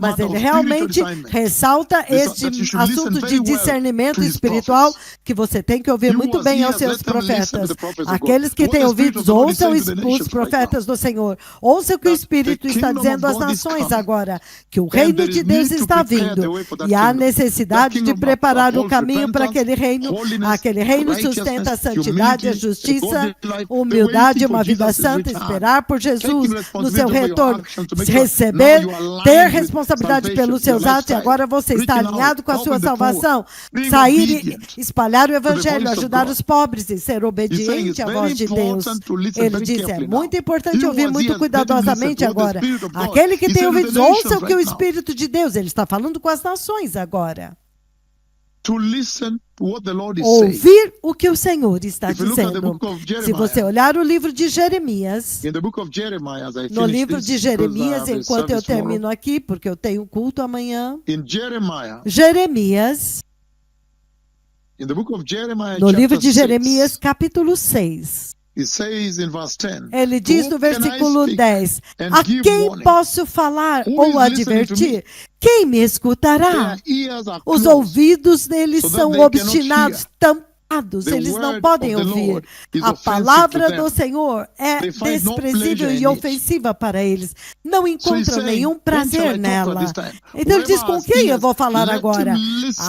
Mas ele realmente ressalta este assunto de discernimento espiritual, que você tem que ouvir muito bem aos seus profetas. Aqueles que têm ouvidos, ouçam os profetas do Senhor. Ouçam o que o Espírito está dizendo às nações agora, que o reino de Deus está vindo e há necessidade de preparar o caminho para aquele reino. Aquele reino sustenta a santidade, a justiça, humildade, uma vida santa, esperar por Jesus no seu retorno, receber, ter responsabilidade pelos seus atos, e agora você está alinhado com a sua salvação, sair e espalhar o evangelho, ajudar os pobres e ser obediente à voz de Deus. Ele diz, é muito importante ouvir muito cuidadosamente agora. Aquele que tem ouvidos, ouça o que o Espírito de Deus, ele está falando com as nações agora. Ouvir o que o Senhor está dizendo. Se você olhar o livro de Jeremias, no livro de Jeremias, enquanto eu termino aqui, porque eu tenho culto amanhã, Jeremias, no livro de Jeremias, capítulo 6, ele diz no versículo 10, a quem posso falar ou advertir? Quem me escutará? Os ouvidos deles são obstinados, tampados, eles não podem ouvir. A palavra do Senhor é desprezível e ofensiva para eles. Não encontram nenhum prazer nela. Então ele diz, com quem eu vou falar agora?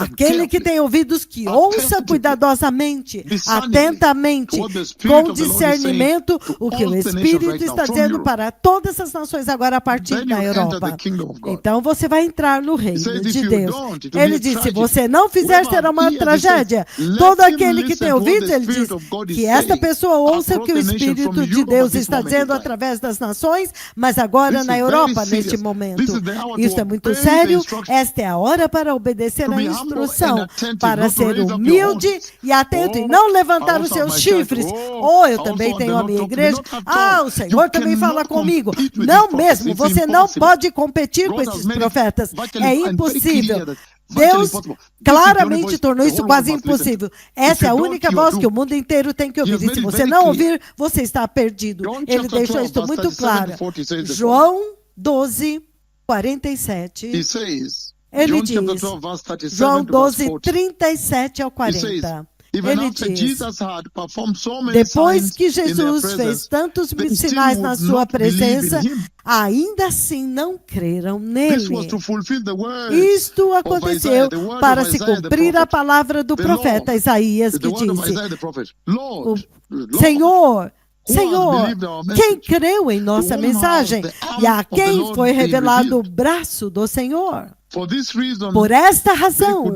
Aquele que tem ouvidos, que ouça cuidadosamente, atentamente, com discernimento, o que o Espírito está dizendo para todas as nações agora a partir da Europa. Então você vai entrar no reino de Deus. Ele diz, se você não fizer, será uma tragédia. Todo aquele que tem ouvido, ele diz que esta pessoa ouça o que o Espírito de Deus está dizendo através das nações, mas agora na Europa, neste momento. Isso é muito sério. Esta é a hora para obedecer a instrução, para ser humilde e atento e não levantar os seus chifres. Oh, eu também tenho a minha igreja. Ah, o Senhor também fala comigo. Não mesmo, você não pode competir com esses profetas. É impossível. Deus claramente tornou isso quase impossível. Essa é a única voz que o mundo inteiro tem que ouvir. E se você não ouvir, você está perdido. Ele deixou isso muito claro. João 12, 47. Ele diz, João 12, 37 ao 40. Ele diz, depois que Jesus fez tantos sinais na sua presença, ainda assim não creram nele. Isto aconteceu para se cumprir a palavra do profeta Isaías, que disse, Senhor, quem creu em nossa mensagem e a quem foi revelado o braço do Senhor? Por esta razão,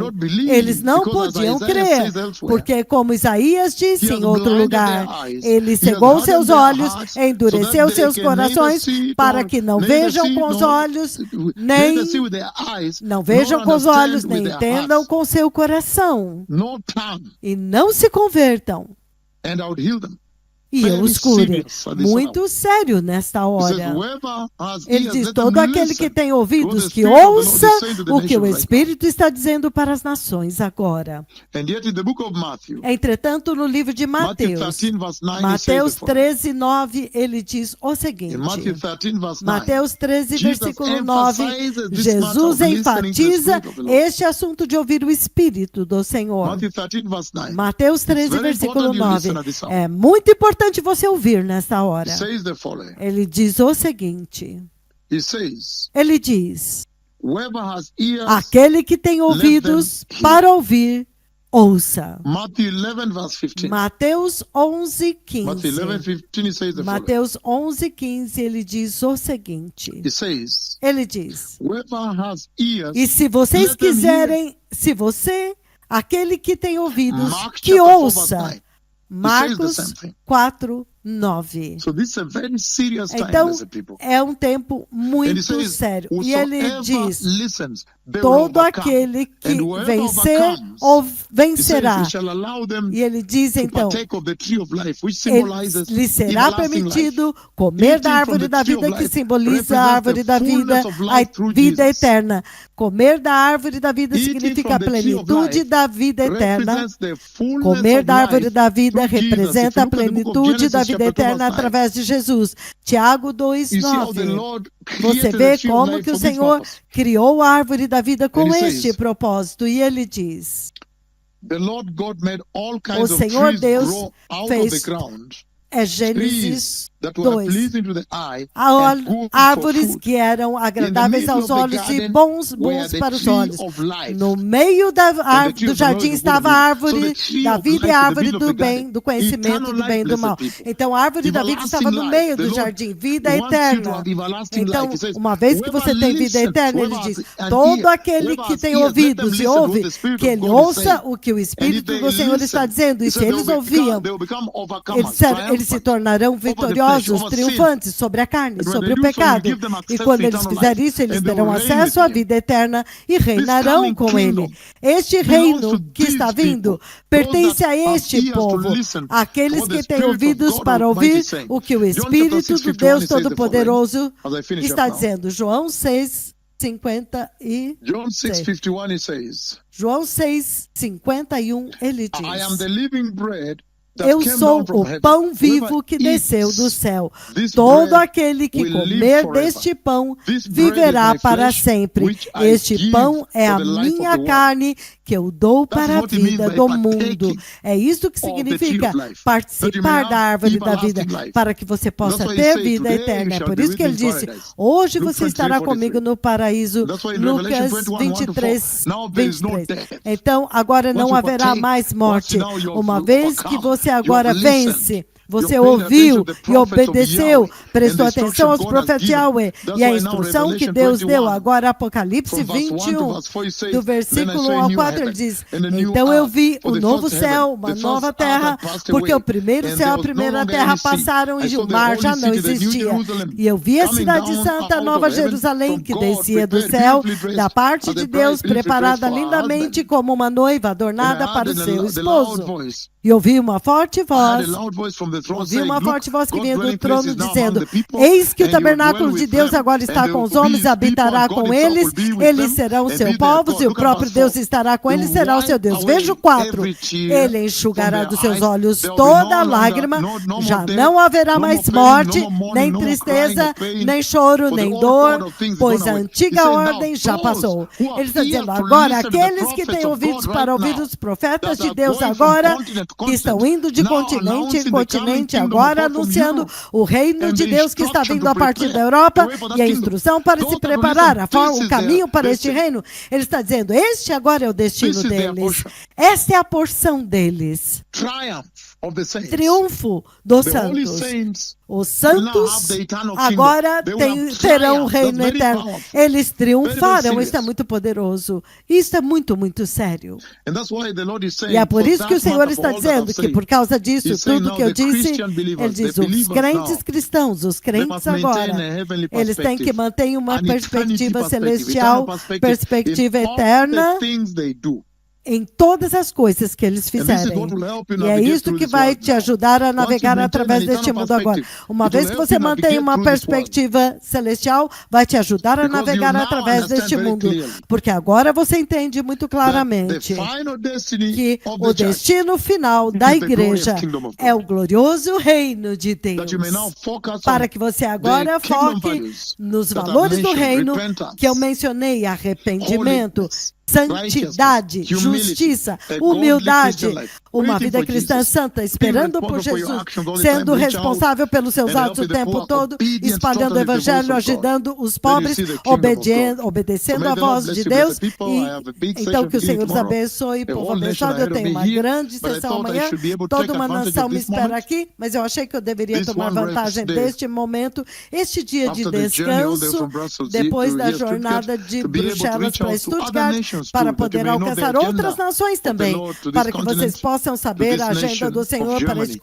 eles não podiam crer, porque como Isaías disse em outro lugar, ele cegou seus olhos, endureceu seus corações, para que não vejam com os olhos, nem entendam com seu coração, e não se convertam. E eu os cure. Muito sério nesta hora. Ele diz, todo aquele que tem ouvidos, que ouça o que o Espírito está dizendo para as nações agora. Entretanto, no livro de Mateus, Mateus 13, 9, ele diz o seguinte. Mateus 13, versículo 9, Jesus enfatiza este assunto de ouvir o Espírito do Senhor. Mateus 13, versículo 9. É muito importante você ouvir nessa hora. Ele diz o seguinte. Ele diz, aquele que tem ouvidos para ouvir, ouça. Mateus 11:15. Mateus 11:15, ele diz o seguinte. Ele diz: e se vocês quiserem, aquele que tem ouvidos, que ouça. Marcos 4:9. Então, é um tempo muito sério. E ele diz: todo aquele que vencer ou vencerá. E ele diz então: lhe será permitido comer da árvore da vida, que simboliza a árvore da vida, a vida eterna. Comer da árvore da vida significa a plenitude da vida eterna. Comer da árvore da vida representa a plenitude da vida eterna através de Jesus. Tiago 2:9. Você vê como que o Senhor criou a árvore da vida com este propósito. E ele diz: o Senhor Deus fez Gênesis 2. Árvores que eram agradáveis aos olhos e bons para os olhos. No meio do jardim estava a árvore da vida e a árvore do bem, do conhecimento do bem e do mal. Então a árvore da vida estava no meio do jardim, vida eterna. Então, uma vez que você tem vida eterna, ele diz: todo aquele que tem ouvidos e ouve, que ele ouça o que o Espírito do Senhor está dizendo. E se eles ouviam, eles se tornarão vitoriosos, triunfantes sobre a carne, sobre o pecado. E quando eles fizerem isso, eles terão acesso à vida eterna e reinarão com ele. Este reino que está vindo pertence a este povo, aqueles que têm ouvidos para ouvir o que o Espírito do Deus Todo-Poderoso está dizendo. João 6:51. João 6:51, ele diz: eu sou o pão vivo que desceu do céu. Todo aquele que comer deste pão viverá para sempre. Este pão é a minha carne que eu dou para a vida do mundo. É isso que significa participar da árvore da vida, para que você possa ter vida eterna. É por isso que ele disse: hoje você estará comigo no paraíso. Lucas 23:23. Então, agora não haverá mais morte. Uma vez que você agora vence, você ouviu e obedeceu, prestou atenção aos profetas de Yahweh e a instrução que Deus deu. Agora, Apocalipse 21, do versículo 1 ao 4, ele diz: então eu vi o novo céu, uma nova terra, porque o primeiro céu e a primeira terra passaram e o mar já não existia. E eu vi a cidade santa, Nova Jerusalém, que descia do céu, da parte de Deus, preparada lindamente como uma noiva adornada para o seu esposo. E ouvi uma forte voz que vinha do trono dizendo: eis que o tabernáculo de Deus agora está com os homens, habitará com eles, eles serão seu povo, e o próprio Deus estará com eles, será o seu Deus. Veja o 4. Ele enxugará dos seus olhos toda lágrima, já não haverá mais morte, nem tristeza, nem choro, nem dor, pois a antiga ordem já passou. Ele está dizendo: agora, aqueles que têm ouvidos para ouvir os profetas de Deus agora, que estão indo de continente em continente agora, anunciando o reino de Deus que está vindo a partir da Europa e a instrução para se preparar, o caminho para este reino. Ele está dizendo: este agora é o destino deles. Esta é a porção deles. Triunfo dos santos. Os santos agora terão o reino eterno. Eles triunfarão. Isso é muito poderoso. Isso é muito, muito sério. E é por isso que o Senhor está dizendo que, por causa disso, tudo que eu disse, ele diz: os crentes cristãos, os crentes agora, eles têm que manter uma perspectiva celestial, perspectiva eterna em todas as coisas que eles fizerem. E é isso que vai te ajudar a navegar através deste mundo agora. Uma vez que você mantém uma perspectiva celestial, vai te ajudar a navegar através deste mundo. Porque agora você entende muito claramente que o destino final da igreja é o glorioso reino de Deus. Para que você agora foque nos valores do reino que eu mencionei: arrependimento, santidade, justiça, humildade, uma vida cristã santa, esperando por Jesus, sendo responsável pelos seus atos o tempo todo, espalhando o evangelho, ajudando os pobres, obedecendo a voz de Deus. Então, que o Senhor os abençoe, povo abençoado. Eu tenho uma grande sessão amanhã, toda uma nação me espera aqui, mas eu achei que eu deveria tomar vantagem deste momento, este dia de descanso, depois da jornada de Bruxelas para Stuttgart, para poder alcançar outras nações também, para que vocês possam saber a agenda do Senhor para este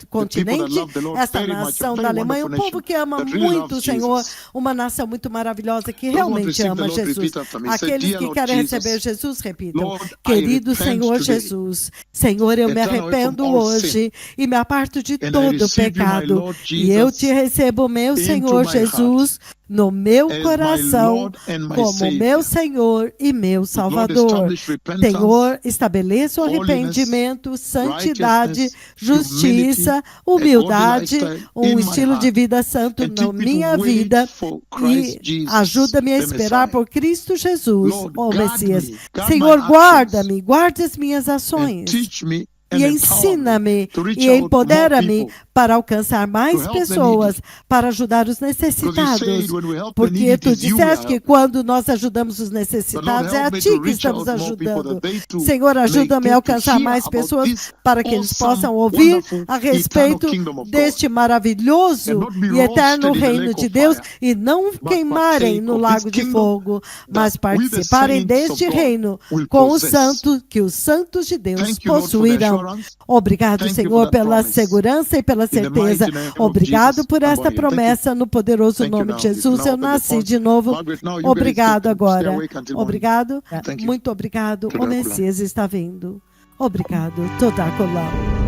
continente, esta nação da Alemanha, um povo que ama muito o Senhor, uma nação muito maravilhosa que realmente ama Jesus. Aqueles que querem receber Jesus, repitam: querido Senhor Jesus, Senhor, eu me arrependo hoje e me aparto de todo pecado, e eu te recebo, meu Senhor Jesus, no meu coração, como meu Senhor e meu Salvador. Senhor, estabeleça o arrependimento, santidade, justiça, humildade, um estilo de vida santo na minha vida e ajuda-me a esperar por Cristo Jesus, o Messias. Senhor, guarda-me, guarde as minhas ações. E ensina-me e empodera-me para alcançar mais pessoas, para ajudar os necessitados. Porque tu disseste que quando nós ajudamos os necessitados, é a ti que estamos ajudando. Senhor, ajuda-me a alcançar mais pessoas para que eles possam ouvir a respeito deste maravilhoso e eterno reino de Deus e não queimarem no lago de fogo, mas participarem deste reino com os santos, que os santos de Deus possuirão. Obrigado, Senhor, pela segurança e pela certeza. Obrigado por esta promessa, no poderoso nome de Jesus. Eu nasci de novo. Obrigado agora. Obrigado. Muito obrigado. O Messias está vindo. Obrigado. Toda a coluna.